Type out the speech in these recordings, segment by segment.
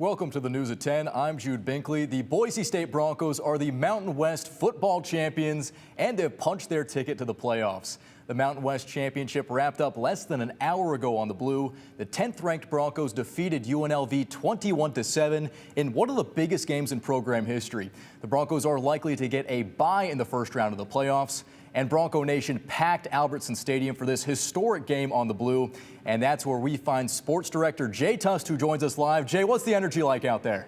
Welcome to the News at 10. I'm Jude Binkley. The Boise State Broncos are the Mountain West football champions, and they've punched their ticket to the playoffs. The Mountain West Championship wrapped up less than an hour ago on the Blue. The 10th-ranked Broncos defeated UNLV 21-7 in one of the biggest games in program history. The Broncos are likely to get a bye in the first round of the playoffs. And Bronco Nation packed Albertson Stadium for this historic game on the Blue. And that's where we find sports director Jay Tust, who joins us live. Jay, what's the energy like out there?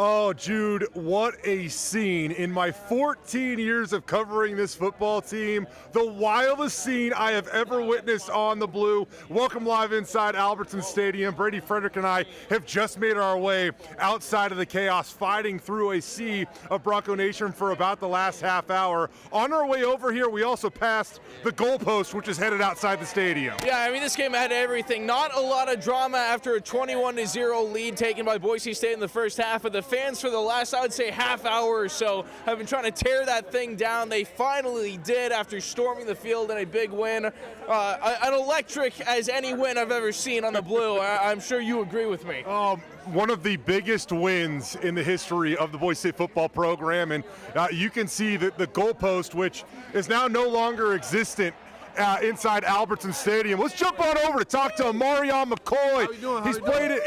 Oh, Jude, what a scene. In my 14 years of covering this football team, the wildest scene I have ever witnessed on the Blue. Welcome live inside Albertson Stadium. Brady Frederick and I have just made our way outside of the chaos, fighting through a sea of Bronco Nation for about the last half hour. On our way over here, we also passed the goalpost, which is headed outside the stadium. Yeah, I mean, this game had everything. Not a lot of drama after a 21-0 lead taken by Boise State in the first half of the fans for the last, I would say, half hour or so have been trying to tear that thing down. They finally did after storming the field in a big win. An electric as any win I've ever seen on the Blue. I'm sure you agree with me. One of the biggest wins in the history of the Boise State football program, and you can see that the goalpost, which is now no longer existent, inside Albertson Stadium. Let's jump on over to talk to Amario McCoy. How you doing?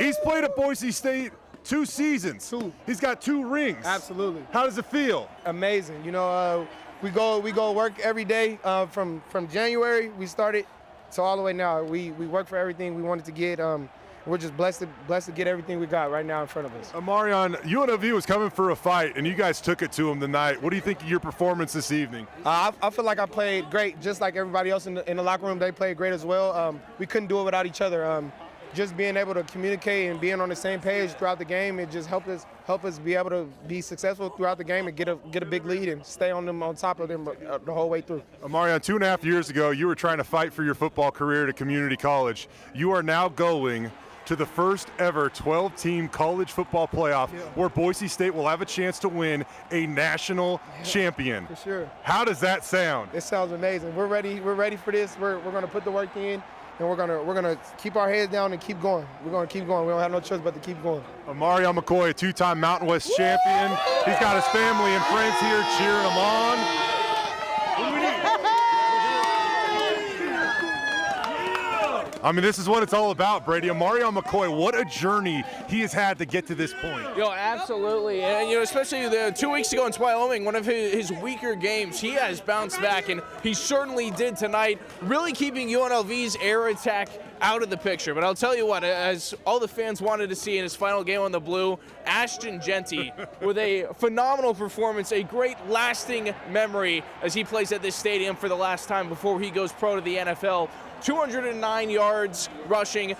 He's played at Boise State 2 seasons. 2. He's got 2 rings. Absolutely. How does it feel? Amazing. You know, we go work every day from January we started to all the way now. We work for everything we wanted to get. We're just blessed to get everything we got right now in front of us. Amarion, UNLV was coming for a fight, and you guys took it to them tonight. What do you think of your performance this evening? I feel like I played great, just like everybody else in the locker room. They played great as well. We couldn't do it without each other. Just being able to communicate and being on the same page throughout the game, it just helped us be able to be successful throughout the game and get a big lead and stay on top of them the whole way through. Amarion, 2.5 years ago, you were trying to fight for your football career at a community college. You are now going to the first ever 12-team college football playoff where Boise State will have a chance to win a national champion. For sure. How does that sound? It sounds amazing. We're ready for this. We're going to put the work in, and we're gonna keep our heads down and keep going. We're going to keep going. We don't have no choice but to keep going. Amario McCoy, a 2-time Mountain West champion. He's got his family and friends here cheering him on. I mean, this is what it's all about, Brady. Amario McCoy, what a journey he has had to get to this point. Yo, absolutely. And, you know, especially 2 weeks ago in Wyoming, one of his weaker games, he has bounced back, and he certainly did tonight, really keeping UNLV's air attack out of the picture. But I'll tell you what, as all the fans wanted to see in his final game on the Blue, Ashton Jeanty with a phenomenal performance, a great lasting memory as he plays at this stadium for the last time before he goes pro to the NFL. 209 yards rushing,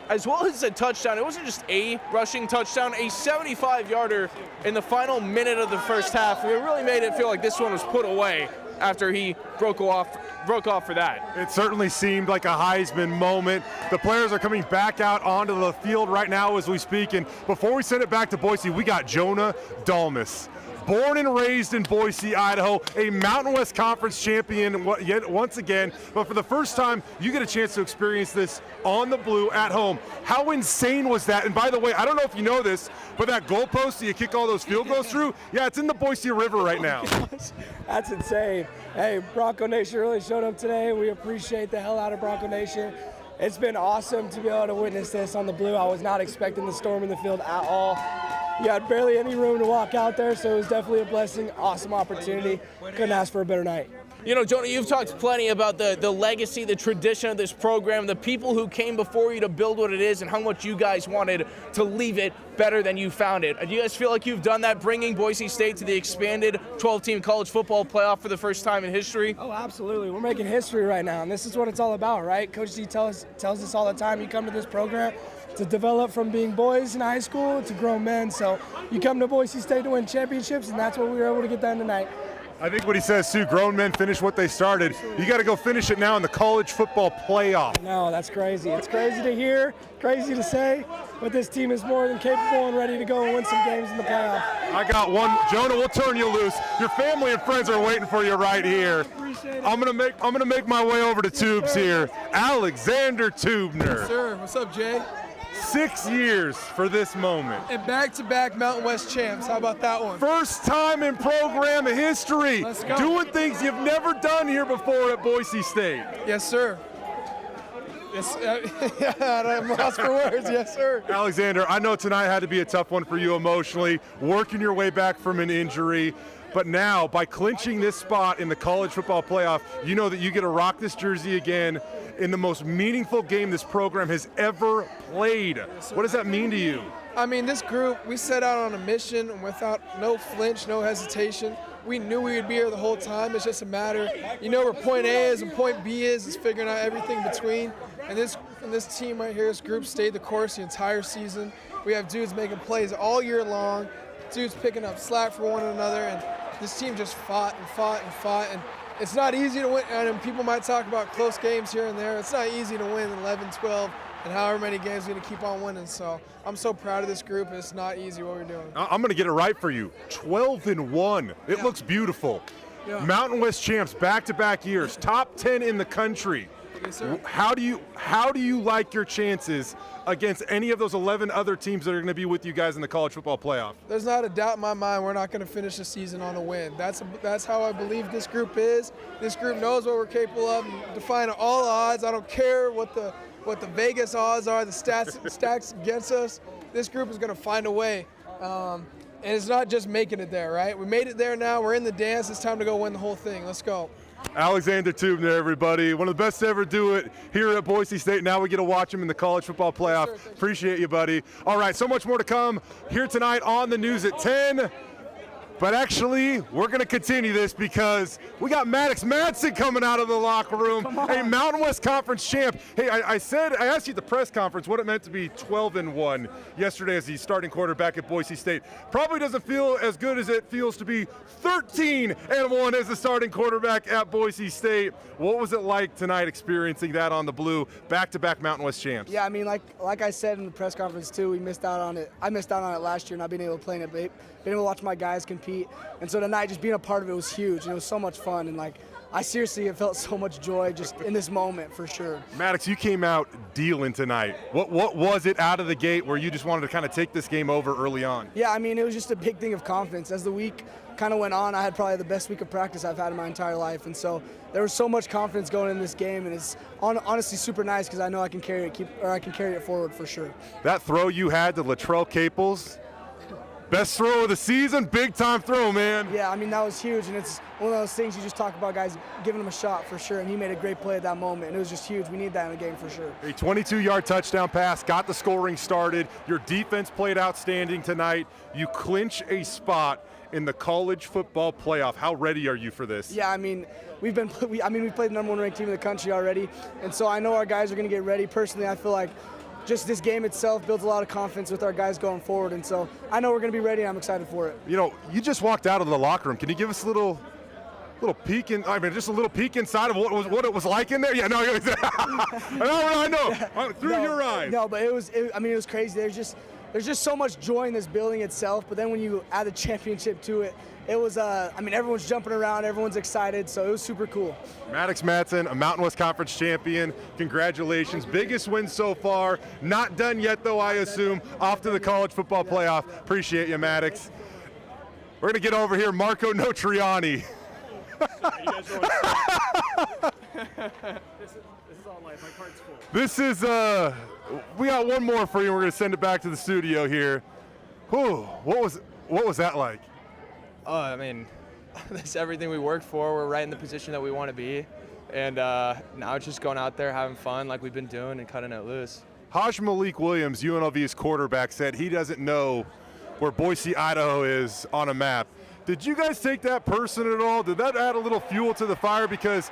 as well as a touchdown. It wasn't just a rushing touchdown, a 75-yarder in the final minute of the first half. It really made it feel like this one was put away after he broke off for that. It certainly seemed like a Heisman moment. The players are coming back out onto the field right now as we speak. And before we send it back to Boise, we got Jonah Dalmas. Born and raised in Boise, Idaho, a Mountain West Conference champion yet once again. But for the first time, you get a chance to experience this on the Blue at home. How insane was that? And by the way, I don't know if you know this, but that goalpost that you kick all those field goals through, yeah, it's in the Boise River right now. That's insane. Hey, Bronco Nation really showed up today. We appreciate the hell out of Bronco Nation. It's been awesome to be able to witness this on the Blue. I was not expecting the storm in the field at all. You had barely any room to walk out there, so it was definitely a blessing, awesome opportunity. Couldn't ask for a better night. You know, Jonah, you've talked plenty about the legacy, the tradition of this program, the people who came before you to build what it is, and how much you guys wanted to leave it better than you found it. Do you guys feel like you've done that, bringing Boise State to the expanded 12-team college football playoff for the first time in history? Oh, absolutely. We're making history right now, and this is what it's all about, right? Coach D tells us all the time, you come to this program to develop from being boys in high school to grown men. So you come to Boise State to win championships, and that's what we were able to get done tonight. I think what he says, Sue, grown men finish what they started. You got to go finish it now in the college football playoff. No, that's crazy. It's crazy to hear, crazy to say, but this team is more than capable and ready to go and win some games in the playoff. I got one. Jonah, we'll turn you loose. Your family and friends are waiting for you right here. Appreciate it. I'm gonna make my way over to Tubes here. Alexander Tubner. Sir, what's up, Jay? 6 years for this moment. And back-to-back Mountain West champs. How about that one? First time in program history. Let's go. Doing things you've never done here before at Boise State. Yes, sir. Yes, I'm lost for words. Yes, sir. Alexander, I know tonight had to be a tough one for you emotionally, working your way back from an injury. But now, by clinching this spot in the college football playoff, you know that you get to rock this jersey again in the most meaningful game this program has ever played. What does that mean to you? I mean, this group, we set out on a mission and without no flinch, no hesitation. We knew we would be here the whole time. It's just a matter, you know where point A is and point B is figuring out everything between. And this team right here, this group stayed the course the entire season. We have dudes making plays all year long, dudes picking up slack for one another, and this team just fought and fought and fought. And it's not easy to win, and people might talk about close games here and there. It's not easy to win 11, 12, and however many games we're going to keep on winning. So I'm so proud of this group. It's not easy what we're doing. I'm going to get it right for you. 12-1. It looks beautiful. Yeah. Mountain West champs, back-to-back years, top 10 in the country. Yes, sir. How do you like your chances against any of those 11 other teams that are going to be with you guys in the college football playoff? There's not a doubt in my mind we're not going to finish the season on a win. That's how I believe this group is. This group knows what we're capable of, defying all odds. I don't care what the Vegas odds are, the stacks against us. This group is going to find a way. And it's not just making it there, right? We made it there now. We're in the dance. It's time to go win the whole thing. Let's go. Alexander Tubner, everybody. One of the best to ever do it here at Boise State. Now we get to watch him in the college football playoff. Yes, sir. Appreciate you, buddy. All right, so much more to come here tonight on the news at 10. But actually, we're going to continue this because we got Maddux Madsen coming out of the locker room, a Mountain West Conference champ. Hey, I asked you at the press conference what it meant to be 12-1 yesterday as the starting quarterback at Boise State. Probably doesn't feel as good as it feels to be 13-1 as the starting quarterback at Boise State. What was it like tonight experiencing that on the blue, back-to-back Mountain West champs? Yeah, I mean, like I said in the press conference too, we missed out on it. I missed out on it last year, not being able to play in it, but being able to watch my guys compete. And so tonight, just being a part of it was huge, and it was so much fun. And I seriously have felt so much joy just in this moment for sure. Maddux, you came out dealing tonight. What was it out of the gate where you just wanted to kind of take this game over early on? Yeah, I mean, it was just a big thing of confidence. As the week kind of went on, I had probably the best week of practice I've had in my entire life. And so there was so much confidence going in this game, and it's honestly super nice because I know I can carry it forward for sure. That throw you had to Latrell Caples, best throw of the season, big time throw, man. Yeah, I mean, that was huge, and it's one of those things you just talk about guys giving him a shot for sure, and he made a great play at that moment, and it was just huge. We need that in a game for sure. A 22-yard touchdown pass, got the scoring started. Your defense played outstanding tonight. You clinch a spot in the college football playoff. How ready are you for this? Yeah, I mean, we played the number one ranked team in the country already, and so I know our guys are going to get ready. Personally, I feel like just this game itself builds a lot of confidence with our guys going forward, and so I know we're going to be ready, and I'm excited for it. You know, you just walked out of the locker room. Can you give us a little peek just a little peek inside of what it was like in there? Yeah, no, I know. Through your eyes. No, but it was crazy. There's just so much joy in this building itself, but then when you add the championship to it, it was, everyone's jumping around, everyone's excited, so it was super cool. Maddux Madsen, a Mountain West Conference champion. Congratulations. Biggest win so far. Not done yet, though, I assume. Off to the college football playoff. Appreciate you, Maddux. We're going to get over here, Marco Notarainni. This is all life. My card's full. This is, we got one more for you. We're going to send it back to the studio here. Whew, what was that like? I mean, that's everything we worked for. We're right in the position that we want to be. And now it's just going out there, having fun like we've been doing and cutting it loose. Haj Malik Williams, UNLV's quarterback, said he doesn't know where Boise, Idaho is on a map. Did you guys take that person at all? Did that add a little fuel to the fire? Because,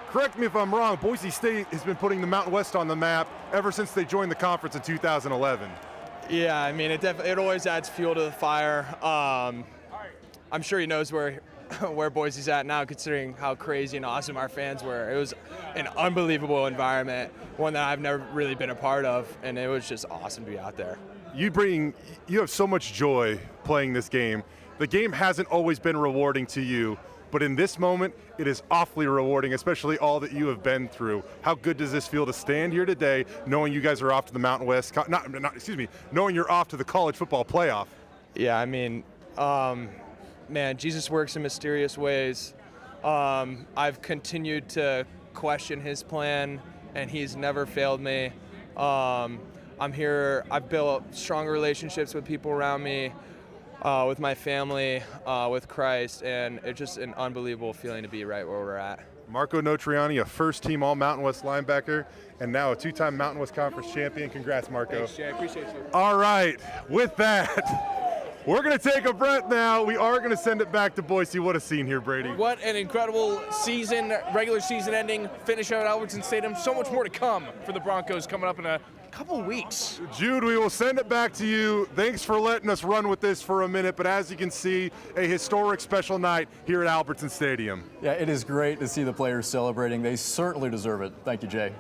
correct me if I'm wrong, Boise State has been putting the Mountain West on the map ever since they joined the conference in 2011. Yeah, I mean, it always adds fuel to the fire. I'm sure he knows where where Boise's at now, considering how crazy and awesome our fans were. It was an unbelievable environment, one that I've never really been a part of, and it was just awesome to be out there. You have so much joy playing this game. The game hasn't always been rewarding to you, but in this moment, it is awfully rewarding, especially all that you have been through. How good does this feel to stand here today, knowing you guys are off to the Mountain West, knowing you're off to the college football playoff? Yeah, I mean, man, Jesus works in mysterious ways. I've continued to question his plan, and he's never failed me. I'm here, I've built strong relationships with people around me, with my family, with Christ, and it's just an unbelievable feeling to be right where we're at. Marco Notarainni, a first-team All-Mountain West linebacker, and now a two-time Mountain West Conference champion. Congrats, Marco. Thanks, Jay. I appreciate you. All right, with that, we're going to take a breath now. We are going to send it back to Boise. What a scene here, Brady. What an incredible season, regular season ending, finish out at Albertson Stadium. So much more to come for the Broncos coming up in a couple weeks. Jude, we will send it back to you. Thanks for letting us run with this for a minute, but as you can see, a historic special night here at Albertson Stadium. Yeah, it is great to see the players celebrating. They certainly deserve it. Thank you, Jay.